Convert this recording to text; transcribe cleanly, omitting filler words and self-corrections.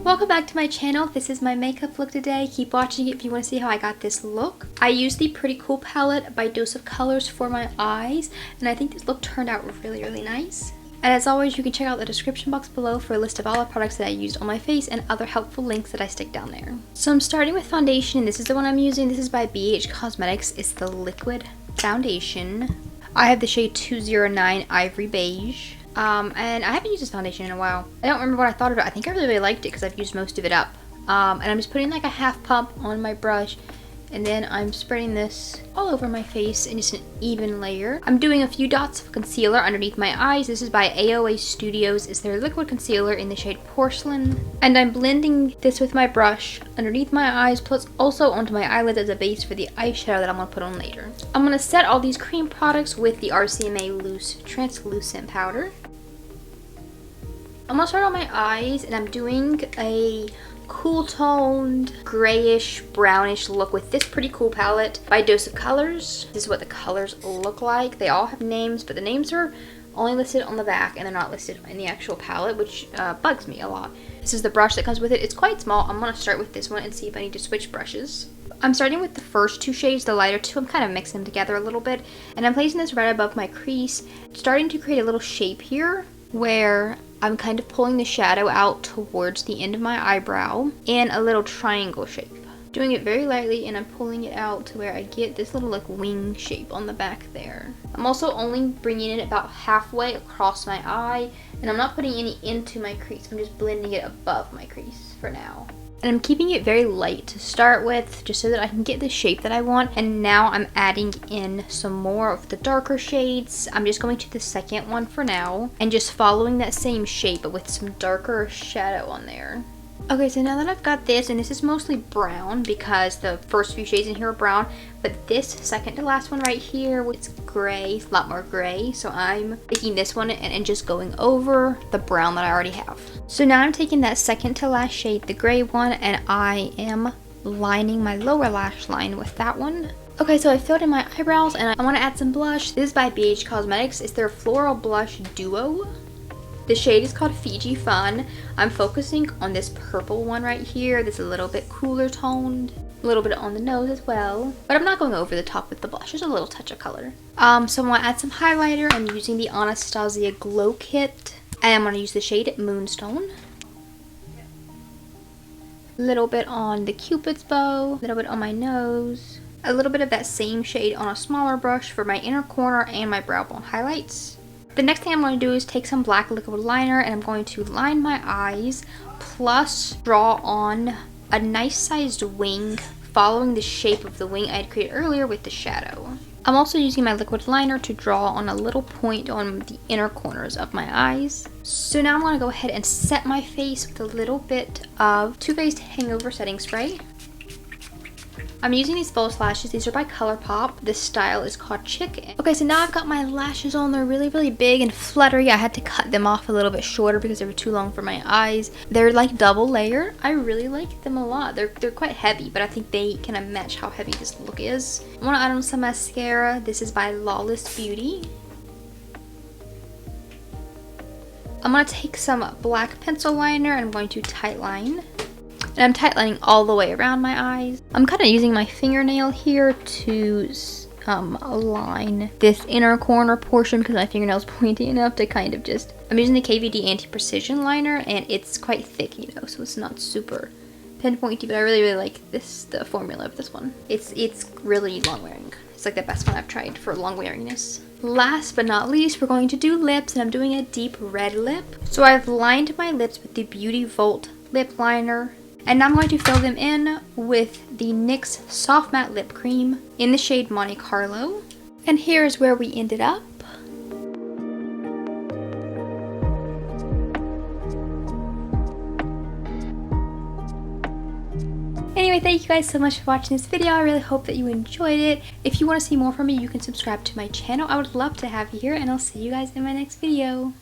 Welcome back to my channel. This is my makeup look today. Keep watching it if you want to see how I got this look. I used the Pretty Cool palette by Dose of Colors for my eyes, and I think this look turned out really nice. And as always, you can check out the description box below for a list of all the products that I used on my face and other helpful links that I stick down there. So I'm starting with foundation, and this is the one I'm using. This is by BH Cosmetics. It's the liquid foundation. I have the shade 209 Ivory Beige. And I haven't used this foundation in a while. I don't remember what I thought of it. I think I really liked it because I've used most of it up. And I'm just putting like a half pump on my brush, and then I'm spreading this all over my face in just an even layer. I'm doing a few dots of concealer underneath my eyes. This is by AOA Studios. It's their liquid concealer in the shade Porcelain. And I'm blending this with my brush underneath my eyes, plus also onto my eyelids as a base for the eyeshadow that I'm going to put on later. I'm going to set all these cream products with the RCMA Loose Translucent Powder. I'm going to start on my eyes, and I'm doing a cool toned grayish brownish look with this Pretty Cool palette by Dose of Colors. This is what the colors look like. They all have names, but the names are only listed on the back and they're not listed in the actual palette, which bugs me a lot. This is the brush that comes with it. It's quite small. I'm going to start with this one and see if I need to switch brushes. I'm starting with the first two shades, the lighter two. I'm kind of mixing them together a little bit, and I'm placing this right above my crease, starting to create a little shape here where I'm kind of pulling the shadow out towards the end of my eyebrow in a little triangle shape. Doing it very lightly, and I'm pulling it out to where I get this little like wing shape on the back there. I'm also only bringing it about halfway across my eye, and I'm not putting any into my crease. I'm just blending it above my crease for now. And I'm keeping it very light to start with, just so that I can get the shape that I want. And now I'm adding in some more of the darker shades. I'm just going to the second one for now, and just following that same shape, but with some darker shadow on there. Okay, so now that I've got this, and this is mostly brown because the first few shades in here are brown, but this second to last one right here, it's gray, it's a lot more gray. So I'm taking this one and just going over the brown that I already have. So now I'm taking that second to last shade, the gray one, and I am lining my lower lash line with that one. Okay, so I filled in my eyebrows, and I want to add some blush. This is by BH Cosmetics. It's their Floral Blush Duo. The shade is called Fiji Fun. I'm focusing on this purple one right here. This is a little bit cooler toned, a little bit on the nose as well, but I'm not going over the top with the blush, just a little touch of color. So I'm going to add some highlighter. I'm using the Anastasia Glow Kit, and I'm going to use the shade Moonstone. A little bit on the Cupid's bow, a little bit on my nose, a little bit of that same shade on a smaller brush for my inner corner and my brow bone highlights. The next thing I'm going to do is take some black liquid liner, and I'm going to line my eyes, plus draw on a nice sized wing, following the shape of the wing I had created earlier with the shadow. I'm also using my liquid liner to draw on a little point on the inner corners of my eyes. So now I'm going to go ahead and set my face with a little bit of Too Faced Hangover Setting Spray. I'm using these false lashes. These are by Colourpop. This style is called Chick. Okay, so now I've got my lashes on. They're really big and fluttery. I had to cut them off a little bit shorter because they were too long for my eyes. They're like double layer. I really like them a lot. They're quite heavy, but I think they kind of match how heavy this look is. I want to add on some mascara. This is by Lawless Beauty. I'm going to take some black pencil liner, and I'm going to tight line. And I'm tight lining all the way around my eyes. I'm kind of using my fingernail here to align this inner corner portion because my fingernail's pointy enough to kind of just... I'm using the KVD Anti-Precision liner, and it's quite thick, you know, so it's not super pinpointy, but I really like the formula of this one. It's really long wearing. It's like the best one I've tried for long weariness. Last but not least, we're going to do lips, and I'm doing a deep red lip. So I've lined my lips with the Beauty Vaulte lip liner. And now I'm going to fill them in with the NYX Soft Matte Lip Cream in the shade Monte Carlo. And here's where we ended up. Anyway, thank you guys so much for watching this video. I really hope that you enjoyed it. If you want to see more from me, you can subscribe to my channel. I would love to have you here, and I'll see you guys in my next video.